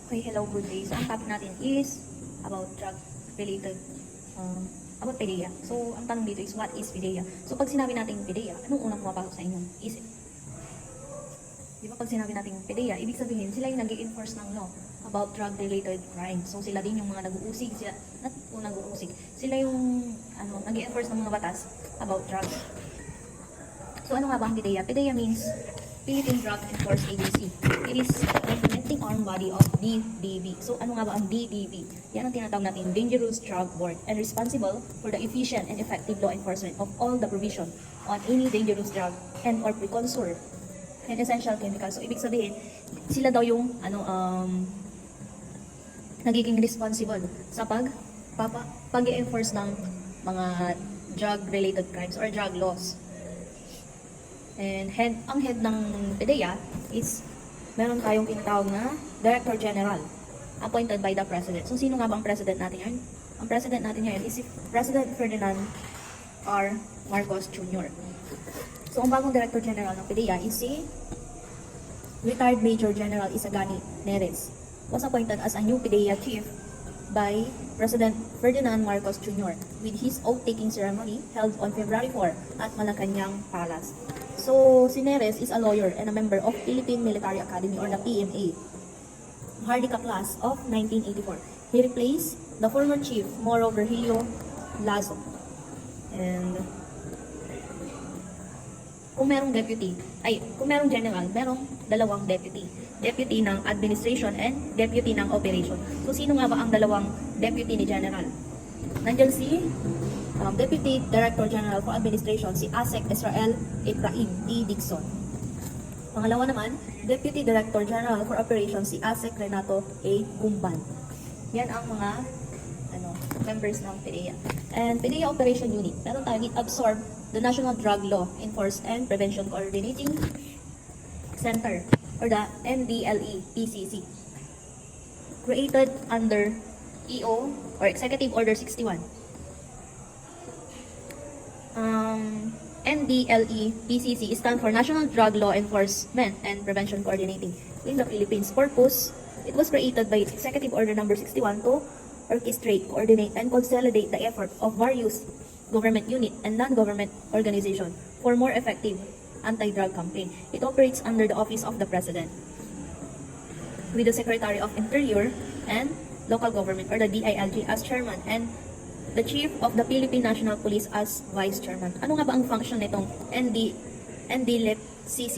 Okay, hello, good day. So, ang topic natin is about drug-related, about PDEA. So, ang tanong dito is, what is PDEA? So, pag sinabi natin PDEA, anong unang pumapasok sa inyong isip? Di ba pag sinabi natin PDEA, ibig sabihin, sila yung nag-i-enforce ng law about drug-related crime. So, sila din yung mga nag-uusig, sila yung nag-i-enforce ng mga batas about drugs. So, ano nga ba ang PDEA? PDEA means Philippine Drug Enforcement Agency. It is the implementing arm body of DDB. So, ano nga ba ang DDB? Yan ang tinatawag natin Dangerous Drug Board and responsible for the efficient and effective law enforcement of all the provision on any dangerous drug and or precursor and essential chemicals. So, ibig sabihin, sila daw yung nagiging responsible sa pag-enforce ng mga drug-related crimes or drug laws. And ang head ng PDEA is meron tayong tinatawag na Director General appointed by the President. So, sino nga ba ang President natin yan? Ang President natin yan is si President Ferdinand R. Marcos Jr. So, ang bagong Director General ng PDEA is si retired Major General Isagani Neres, was appointed as a new PDEA chief by President Ferdinand Marcos Jr. with his oath-taking ceremony held on February 4 at Malacanang Palace. So, si Neres is a lawyer and a member of Philippine Military Academy or the PMA, Hardika class of 1984. He replaced the former chief, Moro Virgilio Lazo. And kung merong general, merong dalawang deputy. Deputy ng administration and deputy ng operation. So, sino nga ba ang dalawang deputy ni general? Nandiyan si Deputy Director General for Administration, si ASEC Israel Efraim E. Dixon. Pangalawa naman, Deputy Director General for Operations, si ASEC Renato A. Gumban. Yan ang mga members ng PDEA. And PDEA Operation Unit, meron tayo, it absorb the National Drug Law Enforcement and Prevention Coordinating Center or the NDLE-PCC, created under EO or Executive Order 61. NDLE-PCC stand for National Drug Law Enforcement and Prevention Coordinating in the Philippines. Purpose, it was created by Executive Order number 61 to orchestrate, coordinate, and consolidate the effort of various government unit and non-government organization for more effective anti-drug campaign. It operates under the Office of the President with the Secretary of Interior and Local Government or the DILG as chairman and the Chief of the Philippine National Police as Vice Chairman. Ano nga ba ang function nitong NDLEP-CC?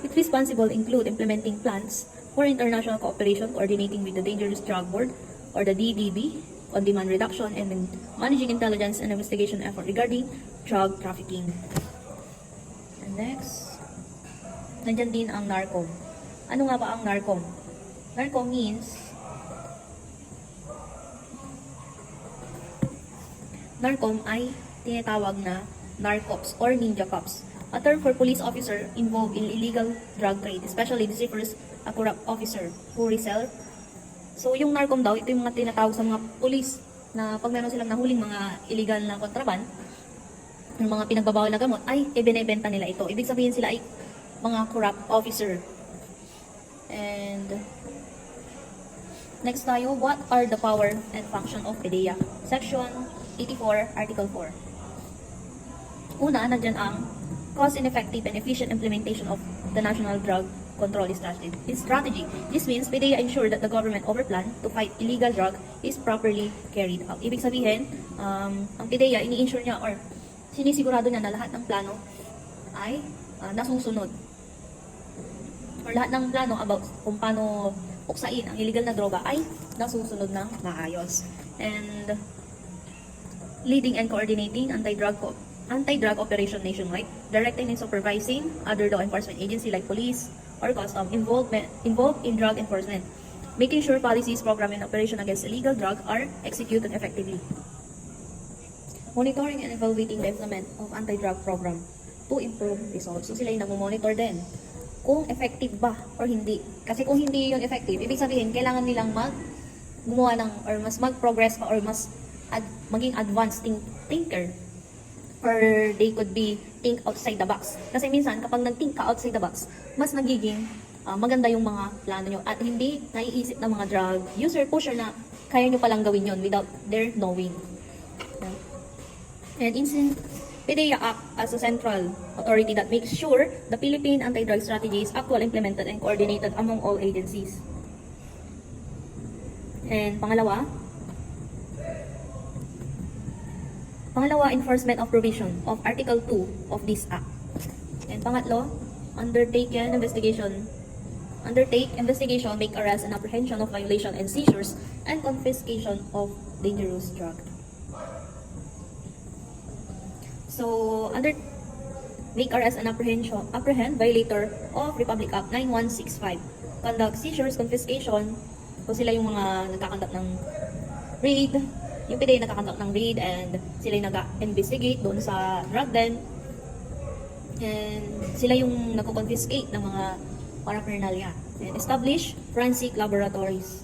Its responsible include implementing plans for international cooperation, coordinating with the Dangerous Drug Board or the DDB on demand reduction, and managing intelligence and investigation effort regarding drug trafficking. And next, nandyan din ang NARCOM. Ano nga ba ang NARCOM? NARCOM means NARCOM ay tinatawag na narcops or ninja cops, a term for police officer involved in illegal drug trade, especially this refers a corrupt officer who resell. So, yung NARCOM daw, ito yung mga tinatawag sa mga police na pag meron silang nahuling mga illegal na kontraband, yung mga pinagbabawal na gamot, ay ibinebenta nila ito. Ibig sabihin sila ay mga corrupt officer. And next tayo, what are the power and function of PDEA? Section 84, Article 4. Una, nandyan ang cost-effective and efficient implementation of the National Drug Control Strategy. This means PDEA ensure that the government overplan to fight illegal drug is properly carried out. Ibig sabihin, ang PDEA, ini-ensure niya or sinisigurado niya na lahat ng plano ay nasusunod. Or lahat ng plano about kung paano puksain ang illegal na droga ay nasusunod ng maayos. And leading and coordinating anti-drug operation nationwide, directing and supervising other law enforcement agency like police or custom involved in drug enforcement, making sure policies, program, and operation against illegal drug are executed effectively. Monitoring and evaluating the implement of anti-drug program to improve results. So sila yung nag-monitor din kung effective ba or hindi. Kasi kung hindi yun effective, ibig sabihin kailangan nilang gumawa ng or mas mag-progress pa or mas maging advanced thinker, or they could be think outside the box. Kasi minsan kapag nag-think ka outside the box, mas nagiging maganda yung mga plano nyo at hindi naiisip ng mga drug user pusher na kaya nyo palang gawin yon without their knowing. And PDEA act as a central authority that makes sure the Philippine anti-drug strategy is actually implemented and coordinated among all agencies. And pangalawa, enforcement of provision of Article 2 of this act. And pangatlo, undertake investigation, make arrest and apprehension of violation and seizures and confiscation of dangerous drug. So, make arrest and apprehend violator of Republic Act 9165. Conduct seizures, confiscation, kung sila yung mga nagkakandak ng raid, yung PDEA nagkakandak ng raid and sila yung nag-investigate doon sa drug den, and sila yung nagko-confiscate ng mga paraphernalia, and establish forensic laboratories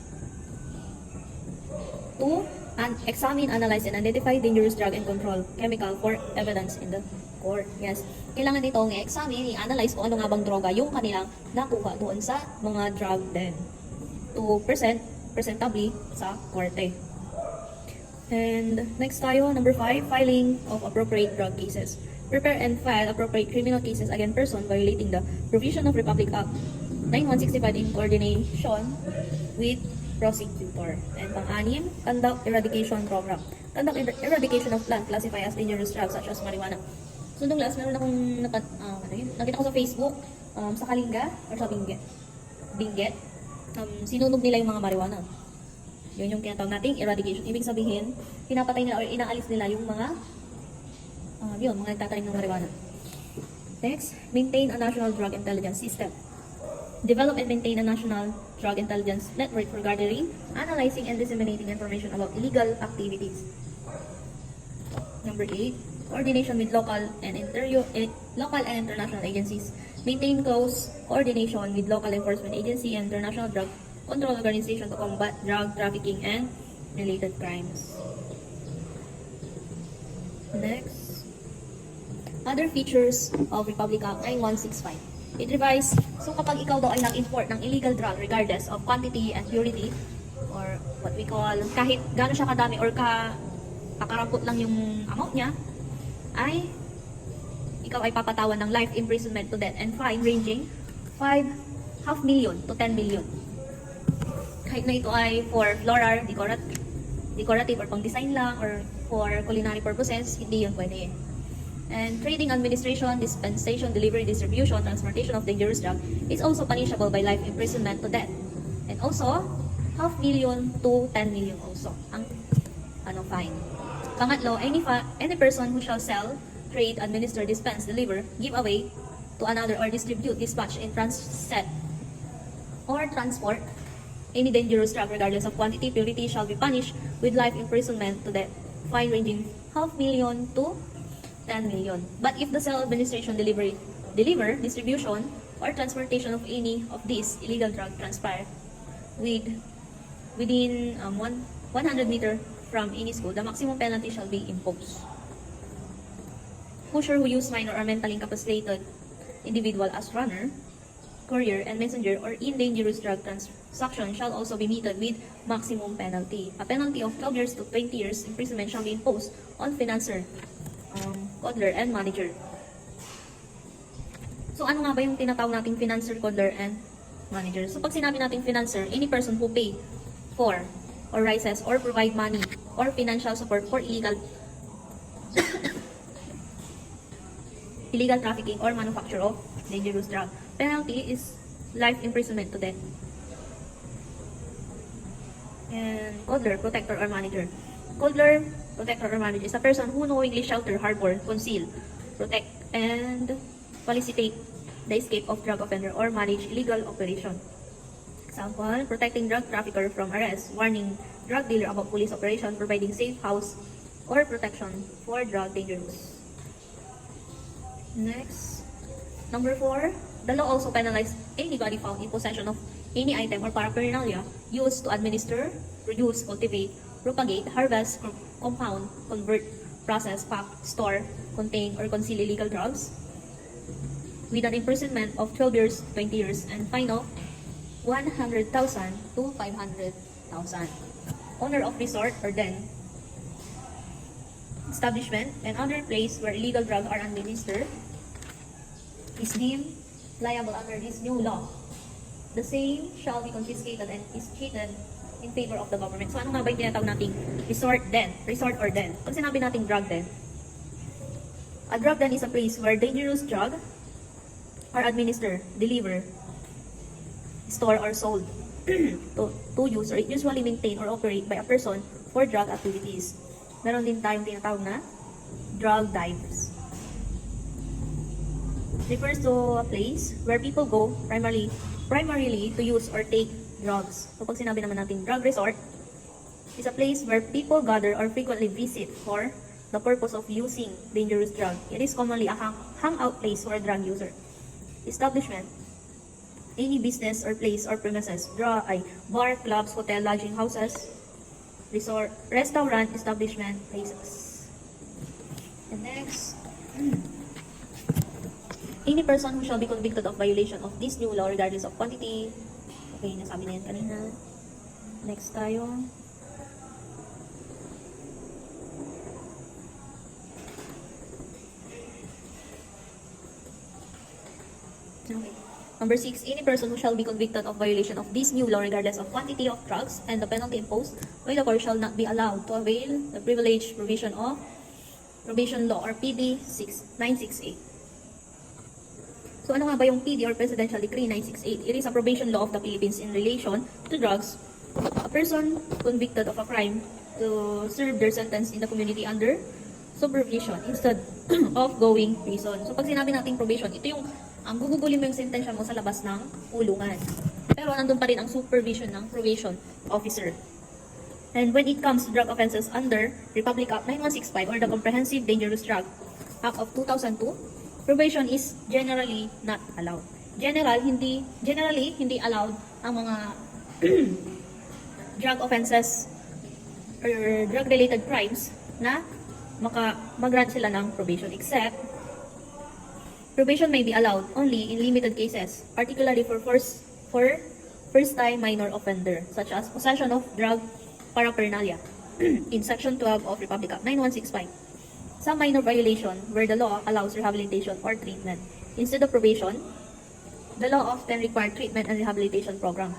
to examine, analyze, and identify dangerous drug and control chemical for evidence in the court. Yes. Kailangan itong i-examine, i-analyze kung ano nga bang droga yung kanilang nakuha doon sa mga drug den to presentably sa korte. And next tayo, number 5, filing of appropriate drug cases. Prepare and file appropriate criminal cases against person violating the provision of Republic Act 9165 in coordination with prosecutor. And pang-anim, conduct eradication program. Conduct eradication of plant classified as dangerous drugs such as marijuana. So, nung last, meron akong nakita ko sa Facebook, sa Kalinga, or sa Benguet, sinunog nila yung mga marijuana. Yun yung tinatawag nating eradication. Ibig sabihin, pinapatay nila or inaalis nila yung mga mga nagtatanim ng marijuana. Next, maintain a national drug intelligence system. Develop and maintain a national drug intelligence network for gathering, analyzing, and disseminating information about illegal activities. Number 8, coordination with local and international agencies. Maintain close coordination with local enforcement agency and international drug control organization to combat drug trafficking and related crimes. Next, other features of Republic Act 9165. It revised, so kapag ikaw daw ay nag-import ng illegal drug regardless of quantity and purity, or what we call, kahit gano'n siya kadami or kakarampot lang yung amount niya, ay ikaw ay papatawan ng life imprisonment to death and fine ranging 5.5 million to 10 million. Kahit na ito ay for floral, decorative or pang design lang, or for culinary purposes, hindi yun pwede. And trading, administration, dispensation, delivery, distribution, transportation of dangerous drug is also punishable by life imprisonment to death. And also, 500,000 to 10 million also ang fine. Pangatlo, any person who shall sell, trade, administer, dispense, deliver, give away to another or distribute, dispatch, and transit or transport any dangerous drug regardless of quantity, purity shall be punished with life imprisonment to death. Fine ranging 500,000 to 10 million. But if the sale, administration, deliver, distribution, or transportation of any of these illegal drugs transpire within 100 meters from any school, the maximum penalty shall be imposed. Pusher who use minor or mentally incapacitated individual as runner, courier, and messenger or in dangerous drug transaction shall also be meted with maximum penalty. A penalty of 12 years to 20 years imprisonment shall be imposed on financer, coddler, and manager. So, ano nga ba yung tinatawag nating financer, coddler, and manager? So, pag sinabi nating financer, any person who pay for, or raises, or provide money, or financial support for illegal trafficking or manufacture of dangerous drug. Penalty is life imprisonment to death. And coddler, protector, or manager. Coddler, protector, or manager is a person who knowingly shelter, harbor, conceal, protect, and facilitate the escape of drug offender or manage illegal operation. Example, protecting drug trafficker from arrest, warning drug dealer about police operation, providing safe house or protection for drug dangerous. Next, number 4, the law also penalizes anybody found in possession of any item or paraphernalia used to administer, produce, cultivate, propagate, harvest, compound, convert, process, pack, store, contain, or conceal illegal drugs. with an imprisonment of 12 years to 20 years and fine of 100,000 to 500,000. Owner of resort or den, establishment, and other place where illegal drugs are administered is deemed liable under this new law. The same shall be confiscated and is treated in favor of the government. So ano nga ba yung tinatawag nating resort or den? Pag sinabi nating drug den, a drug den is a place where dangerous drugs are administered, delivered, stored, or sold to use or usually maintained or operate by a person for drug activities. Meron din tayong tinatawag na drug dives. Refers to a place where people go primarily to use or take drugs. So pag sinabi naman natin drug resort, is a place where people gather or frequently visit for the purpose of using dangerous drug. It is commonly a hangout place for a drug user. Establishment, any business or place or premises, bar, clubs, hotel, lodging houses, resort, restaurant, establishment, places. And next, any person who shall be convicted of violation of this new law regardless of quantity. Okay, nasabi na yan kanina. Next tayo. Okay. Number 6, any person who shall be convicted of violation of this new law regardless of quantity of drugs and the penalty imposed by the court shall not be allowed to avail the privileged provision of Probation Law or PD 968. So ano nga ba yung PD or Presidential Decree 968? It is a probation law of the Philippines in relation to drugs. A person convicted of a crime to serve their sentence in the community under supervision instead of going prison. So pag sinabi nating probation, ito yung ang gugugulin mo yung sentensya mo sa labas ng kulungan. Pero nandun pa rin ang supervision ng probation officer. And when it comes to drug offenses under Republic Act 9165 or the Comprehensive Dangerous Drug Act of 2002, probation is generally not allowed. Generally hindi allowed ang mga drug offenses or drug-related crimes na mag-grant sila ng probation, except probation may be allowed only in limited cases, particularly for first-time minor offender, such as possession of drug paraphernalia in Section 12 of Republic Act 9165. Some minor violation where the law allows rehabilitation or treatment. Instead of probation, the law often required treatment and rehabilitation program.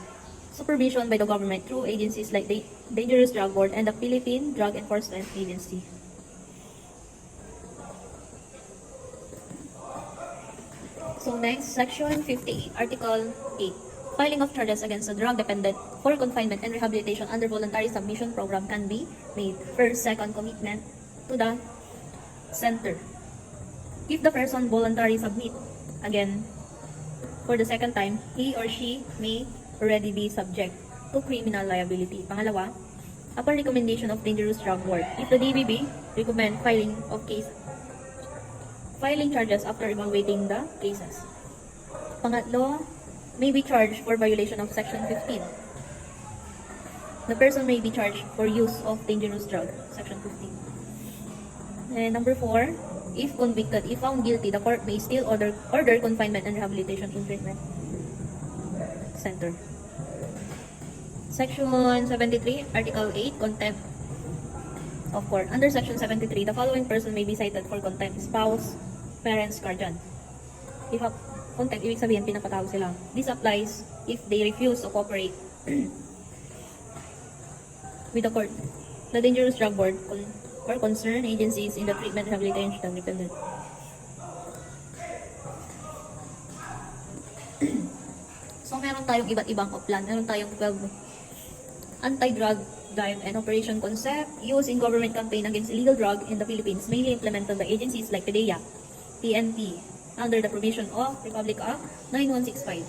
Supervision by the government through agencies like the Dangerous Drug Board and the Philippine Drug Enforcement Agency. So next, Section 58, Article 8. Filing of charges against a drug dependent for confinement and rehabilitation under voluntary submission program can be made. First, second, commitment to the center. If the person voluntarily submit again for the second time, he or she may already be subject to criminal liability. Pangalawa, upon recommendation of Dangerous Drug Board, if the DBB recommend filing charges after evaluating the cases. Pangatlo, may be charged for violation of Section 15. The person may be charged for use of dangerous drug, Section 15. And number 4, if convicted, if found guilty, the court may still order confinement and rehabilitation in treatment center. Section 73, Article 8, contempt of court. Under Section 73, the following person may be cited for contempt: spouse, parents, guardian. If a contempt, ibig sabihin pinapatawag sila. This applies if they refuse to cooperate with the court, the Dangerous Drug Board, or concerned agencies in the treatment, rehabilitation, and dependent. So meron tayong iba't ibang oplan. Meron tayong 12 anti-drug drive and operation concept used in government campaign against illegal drug in the Philippines, mainly implemented by agencies like PDEA, PNP, under the provision of Republic Act 9165.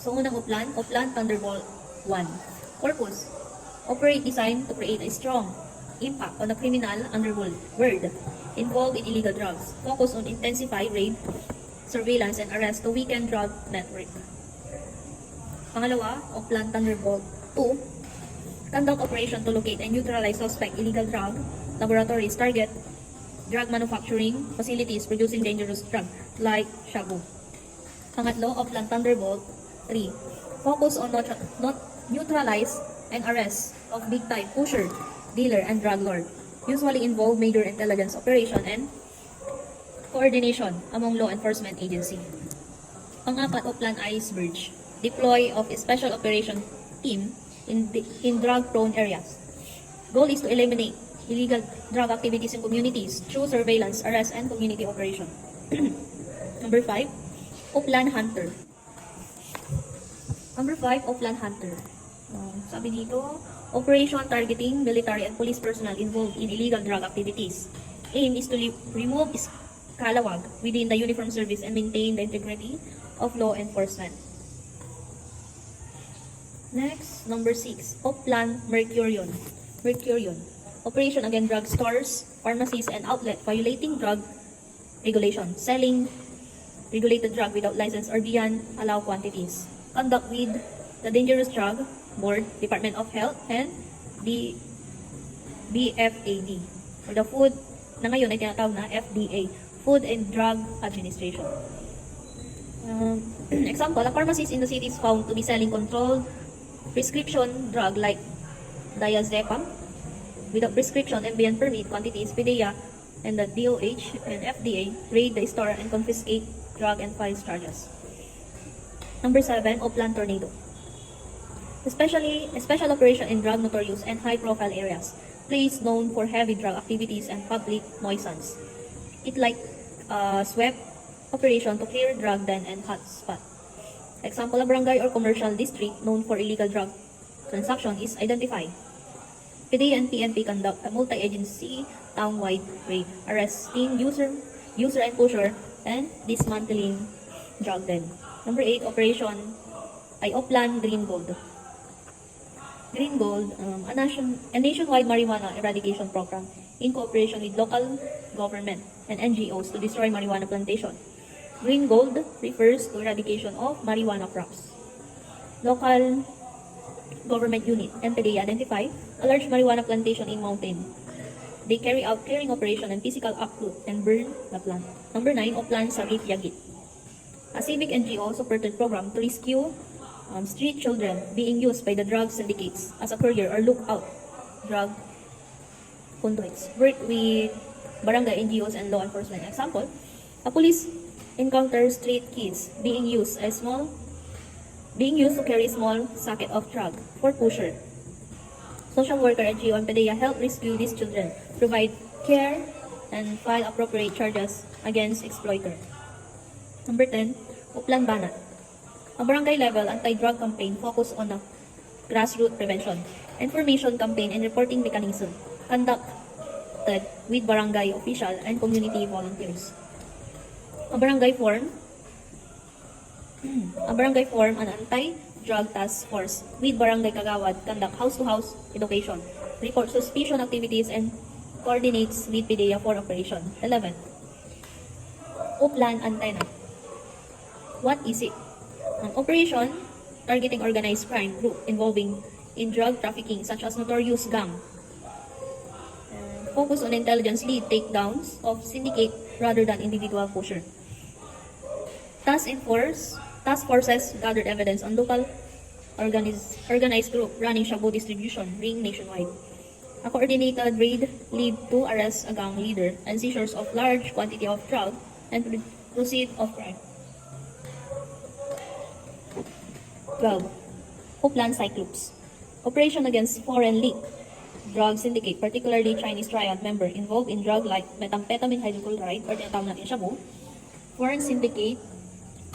So unang Oplan Thunderbolt 1. Purpose: operate designed to create a strong impact on the criminal underworld involved in illegal drugs. Focus on intensify raid, surveillance, and arrest to weaken drug network. Pangalawa, Oplan Thunderbolt 2. Conduct operation to locate and neutralize suspect illegal drug laboratories, target drug manufacturing facilities producing dangerous drug like shabu. Pangatlo, Oplan Thunderbolt 3. Focus on not neutralize and arrest of big-time pusher, dealer, and drug lord. Usually involve major intelligence operation and coordination among law enforcement agency. Pang-apat, Oplan Iceberg. Deploy of a special operation team in drug-prone areas. Goal is to eliminate illegal drug activities in communities through surveillance, arrest, and community operation. Number 5, Oplan Hunter. Number 5, Oplan Hunter. Sabi dito, operation targeting military and police personnel involved in illegal drug activities. Aim is to remove scalawag within the uniformed service and maintain the integrity of law enforcement. Next, number 6, Oplan Mercurion. Operation against drug stores, pharmacies, and outlet violating drug regulation, selling regulated drug without license or beyond allowed quantities. Conduct with the Dangerous Drug Board, Department of Health, and the BFAD, or the food na ngayon ay tinatawag na FDA, Food and Drug Administration. Example, a pharmacist in the city is found to be selling controlled prescription drug like diazepam without prescription and beyond permit quantities. PDEA and the DOH and FDA raid the store and confiscate drug and files charges. Number 7, Oplan Tornado. A special operation in drug notorious and high-profile areas, place known for heavy drug activities and public nuisance. It like sweep operation to clear drug den and hotspot. Example, a barangay or commercial district known for illegal drug transaction is identified. PDEA and PNP conduct a multi-agency town-wide raid, arresting user and pusher, and dismantling drug den. Number 8, operation ay Oplan Green Gold. Green Gold, a nationwide marijuana eradication program in cooperation with local government and NGOs to destroy marijuana plantation. Green Gold refers to eradication of marijuana crops. Local government unit, NPDEA, identify a large marijuana plantation in mountain. They carry out clearing operation and physical uproot and burn the plant. Number 9, Oplan Sagit Yagit. A civic NGO supported program to rescue street children being used by the drug syndicates as a courier or lookout drug conduits. Work with barangay NGOs and law enforcement. Example, a police encounters street kids being used to carry small sacket of drug for pusher. Social worker NGO and PDEA help rescue these children, provide care, and file appropriate charges against exploiter. Number 10, Oplan Banat. A barangay level anti-drug campaign focused on grassroots prevention, information campaign, and reporting mechanism conducted with barangay official and community volunteers. A barangay form an anti-drug task force with barangay kagawad, conduct house-to-house education, report suspicion activities, and coordinates with PDEA for operation. 11. Oplan Antenna. What is it? An operation targeting organized crime group involving in drug trafficking such as notorious gang. Focus on intelligence lead takedowns of syndicate rather than individual pusher. Task forces gathered evidence on local organized group running shabu distribution ring nationwide. A coordinated raid lead to arrest a gang leader and seizures of large quantity of drug and proceed of crime. 12. Oplan Cyclops. Operation against foreign league drug syndicate, particularly Chinese triad member involved in drug like methamphetamine hydrochloride or tinatawag natin shabu. Foreign syndicate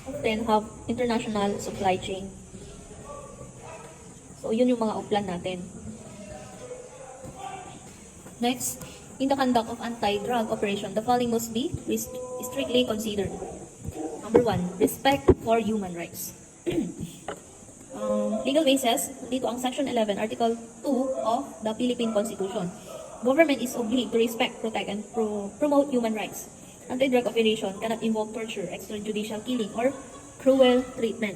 often have international supply chain. So, yun yung mga oplan natin. Next, in the conduct of anti-drug operation, the following must be strictly considered. Number 1, respect for human rights. Legal basis, dito ang Section 11, Article 2 of the Philippine Constitution. Government is obliged to respect, protect, and promote human rights. Anti-drug operation cannot involve torture, extrajudicial killing, or cruel treatment.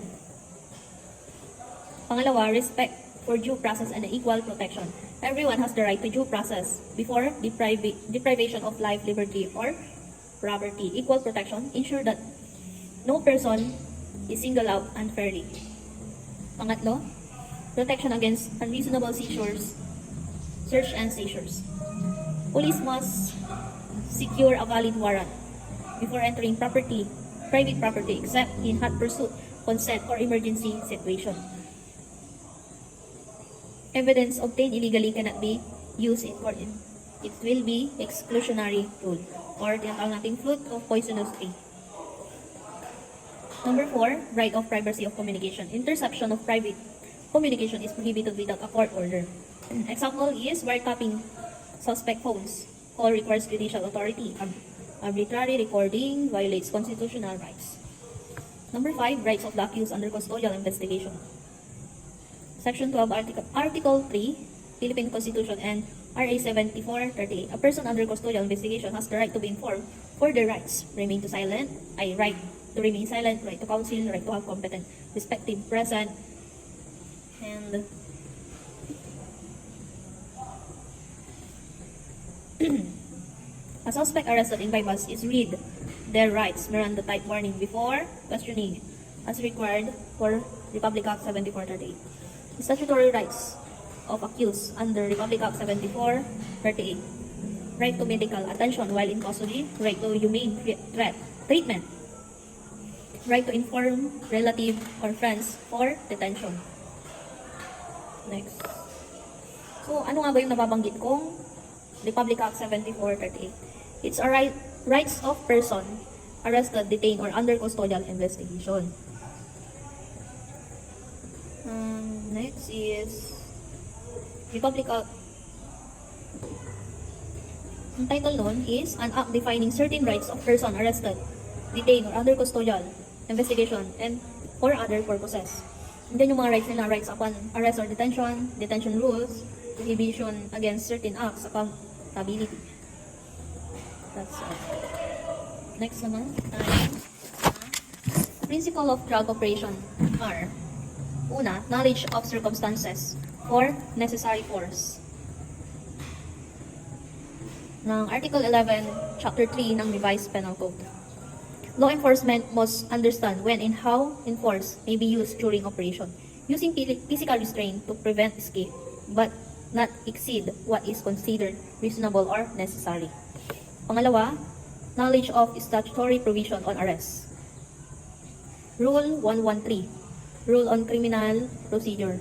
Pangalawa, respect for due process and equal protection. Everyone has the right to due process before deprivation of life, liberty, or property. Equal protection ensure that no person is singled out unfairly. Pangatlo, protection against unreasonable seizures, search and seizures. Police must secure a valid warrant before entering private property except in hot pursuit, consent, or emergency situation. Evidence obtained illegally cannot be used in court. It will be exclusionary rule or tinatawag nating flute of poisonous tree. Number 4, right of privacy of communication. Interception of private communication is prohibited without a court order. An example is wiretapping suspect phones. Call requires judicial authority. Arbitrary recording violates constitutional rights. Number 5, rights of the accused under custodial investigation. Section 12, Article 3, Philippine Constitution and RA 7438. A person under custodial investigation has the right to be informed for their rights. Right to remain silent, right to counsel, right to have competent, respective, present, and a suspect arrested in bypass is read their rights Miranda type warning before questioning as required for Republic Act 7438. Statutory rights of accused under Republic Act 7438. Right to medical attention while in custody, right to humane treatment, right to inform relative or friends for detention. Next. So, ano nga ba yung nababanggit kong Republic Act 7438? It's a rights of person arrested, detained, or under custodial investigation. Next is Republic Act. Ang title nun is an act defining certain rights of person arrested, detained, or under custodial investigation and for other purposes. And then yung mga rights nila, rights upon arrest or detention, detention rules, prohibition against certain acts, accountability. That's all. Next naman, principle of drug operation are: una, knowledge of circumstances, or necessary force. Ng Article 11, Chapter 3 ng Revised Penal Code. Law enforcement must understand when and how force may be used during operation, using physical restraint to prevent escape, but not exceed what is considered reasonable or necessary. Pangalawa, knowledge of statutory provision on arrest. Rule 113, Rule on Criminal Procedure.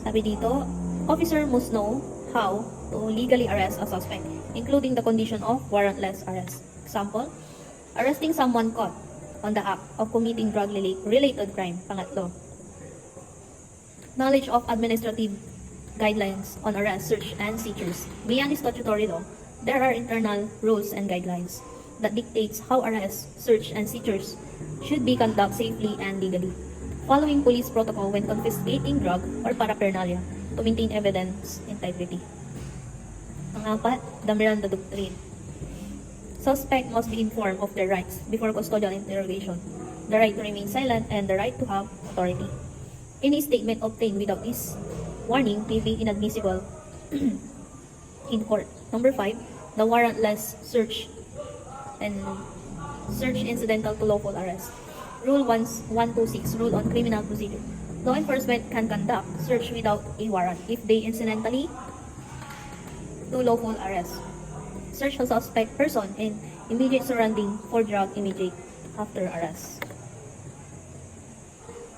Sabi dito, officer must know how to legally arrest a suspect, including the condition of warrantless arrest. Example, arresting someone caught on the act of committing drug-related crime. Pangatlo, knowledge of administrative guidelines on arrest, search, and seizures. Beyond statutory law, there are internal rules and guidelines that dictates how arrests, search, and seizures should be conducted safely and legally, following police protocol when confiscating drug or paraphernalia to maintain evidence integrity. Pangapat, the Miranda Doctrine. Suspect must be informed of their rights before custodial interrogation, the right to remain silent, and the right to have authority. Any statement obtained without this warning may be inadmissible in court. Number 5, the warrantless search and search incidental to lawful arrest. Rule 126, Rule on Criminal Procedure. Law enforcement can conduct search without a warrant if they incidentally to lawful arrest. Search a suspect person in immediate surrounding for drug immediate after arrest.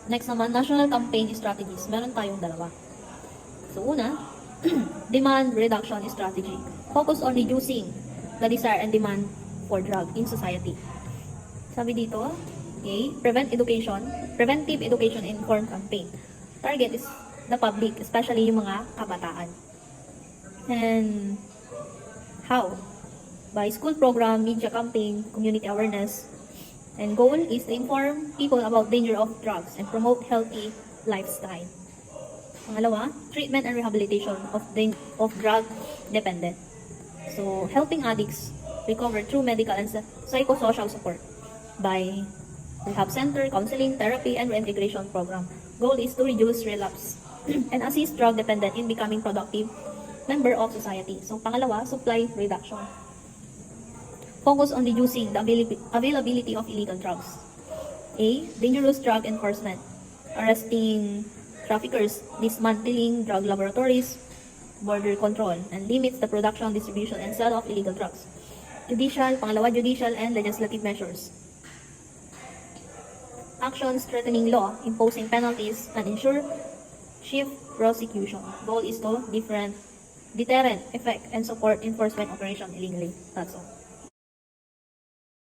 Next naman, national campaign strategies. Meron tayong dalawa. So una, demand reduction strategy. Focus on reducing the desire and demand for drug in society. Sabi dito, A, preventive education and informed campaign. Target is the public, especially yung mga kabataan. And how? By school program, media campaign, community awareness. And goal is to inform people about danger of drugs and promote healthy lifestyle. Pangalawa, treatment and rehabilitation of drug dependent. So, helping addicts recover through medical and psychosocial support by rehab center, counseling, therapy, and reintegration program. Goal is to reduce relapse and assist drug dependent in becoming productive member of society. So, pangalawa, supply reduction. Focus on reducing the availability of illegal drugs. A. Dangerous drug enforcement. Arresting traffickers, dismantling drug laboratories, border control, and limits the production, distribution, and sale of illegal drugs. Judicial and legislative measures. Actions strengthening law, imposing penalties, and ensure swift prosecution. Goal is to deterrent effect and support enforcement operation illegally. That's all.